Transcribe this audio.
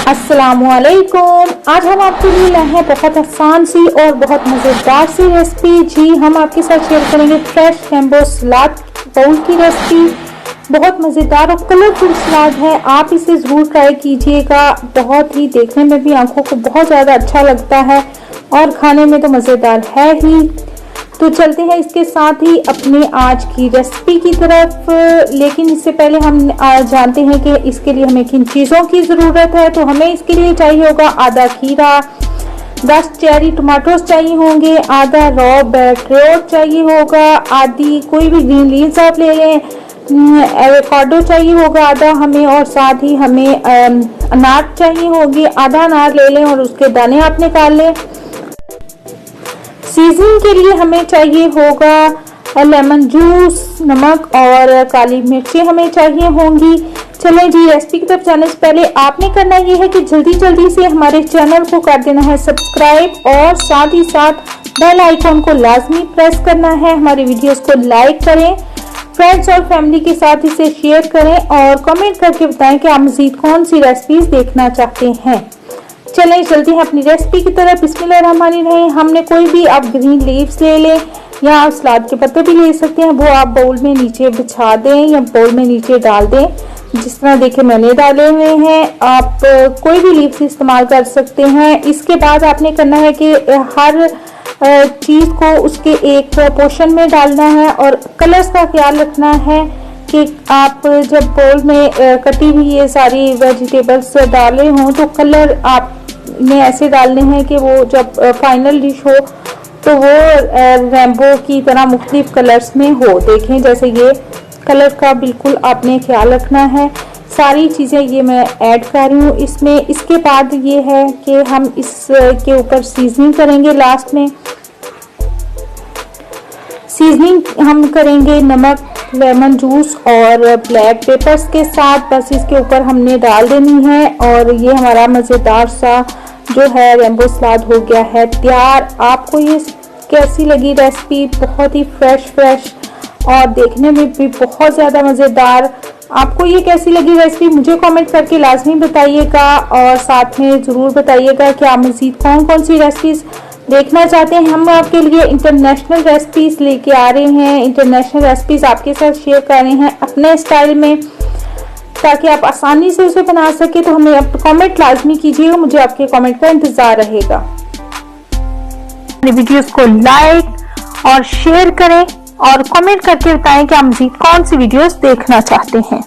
अस्सलामुअलैकुम। आज हम आपके लिए लाए हैं बहुत आसान सी और बहुत मज़ेदार सी रेसिपी। जी हम आपके साथ शेयर करेंगे फ्रेश रेम्बो सलाद बाउल की रेसिपी। बहुत मज़ेदार और कलरफुल सलाद है, आप इसे ज़रूर ट्राई कीजिएगा। बहुत ही देखने में भी आंखों को बहुत ज़्यादा अच्छा लगता है और खाने में तो मज़ेदार है ही। तो चलते हैं इसके साथ ही अपने आज की रेसिपी की तरफ। लेकिन इससे पहले हम जानते हैं कि इसके लिए हमें किन चीज़ों की ज़रूरत है। तो हमें इसके लिए चाहिए होगा आधा खीरा, 10 चेरी टमाटोस चाहिए होंगे, आधा रॉ बीटरूट चाहिए होगा, आधी कोई भी ग्रीन लीव्स आप ले लें, एवोकाडो चाहिए होगा आधा हमें, और साथ ही हमें अनार चाहिए होगी, आधा अनार ले लें और उसके दाने आप निकाल लें। सीजनिंग के लिए हमें चाहिए होगा लेमन जूस, नमक और काली मिर्चें हमें चाहिए होंगी। चलें जी, रेसिपी की तरफ जाने से पहले आपने करना ये है कि जल्दी से हमारे चैनल को कर देना है सब्सक्राइब और साथ ही साथ बेल आइकॉन को लाजमी प्रेस करना है। हमारी वीडियोस को लाइक करें, फ्रेंड्स और फैमिली के साथ इसे शेयर करें और कमेंट करके बताएं कि आप मज़ीद कौन सी रेसिपीज देखना चाहते हैं। चलें चलते हैं अपनी रेसिपी की तरफ। बिस्मिल्लाहिर्रहमानिर्रहीम। हमने कोई भी आप ग्रीन लीव्स ले लें या आप सलाद के पत्ते भी ले सकते हैं, वो आप बाउल में नीचे बिछा दें या बाउल में नीचे डाल दें। जिस तरह देखिए मैंने डाले हुए हैं, आप कोई भी लीव्स इस्तेमाल कर सकते हैं। इसके बाद आपने करना है कि हर चीज़ को उसके एक पोर्शन में डालना है और कलर्स का ख्याल रखना है कि आप जब बाउल में कटी हुई ये सारी वेजिटेबल्स डाले हों तो कलर आपने ऐसे डालने हैं कि वो जब फाइनल डिश हो तो वो रेम्बो की तरह मुख्तलिफ कलर्स में हो। देखें जैसे ये कलर का बिल्कुल आपने ख्याल रखना है। सारी चीज़ें ये मैं ऐड कर रही हूँ इसमें। इसके बाद ये है कि हम इसके ऊपर सीजनिंग करेंगे। लास्ट में सीजनिंग हम करेंगे नमक, लेमन जूस और ब्लैक पेपर्स के साथ। बस इसके ऊपर हमने डाल देनी है और ये हमारा मज़ेदार सा जो है रेम्बो सलाद हो गया है तैयार। आपको ये कैसी लगी रेसिपी? बहुत ही फ्रेश और देखने में भी बहुत ज़्यादा मज़ेदार। आपको ये कैसी लगी रेसिपी मुझे कमेंट करके लाजमी बताइएगा और साथ में ज़रूर बताइएगा कि आप मज़ीद कौन सी रेसिपीज़ देखना चाहते हैं। हम आपके लिए इंटरनेशनल रेसिपीज लेके आ रहे हैं, इंटरनेशनल रेसिपीज आपके साथ शेयर कर रहे हैं अपने स्टाइल में, ताकि आप आसानी से उसे बना सके। तो हमें आप कमेंट लाजमी कीजिएगा, मुझे आपके कमेंट का इंतजार रहेगा। वीडियोस को लाइक और शेयर करें और कमेंट करके बताएं कि आप मज़ीद कौन सी वीडियोस देखना चाहते हैं।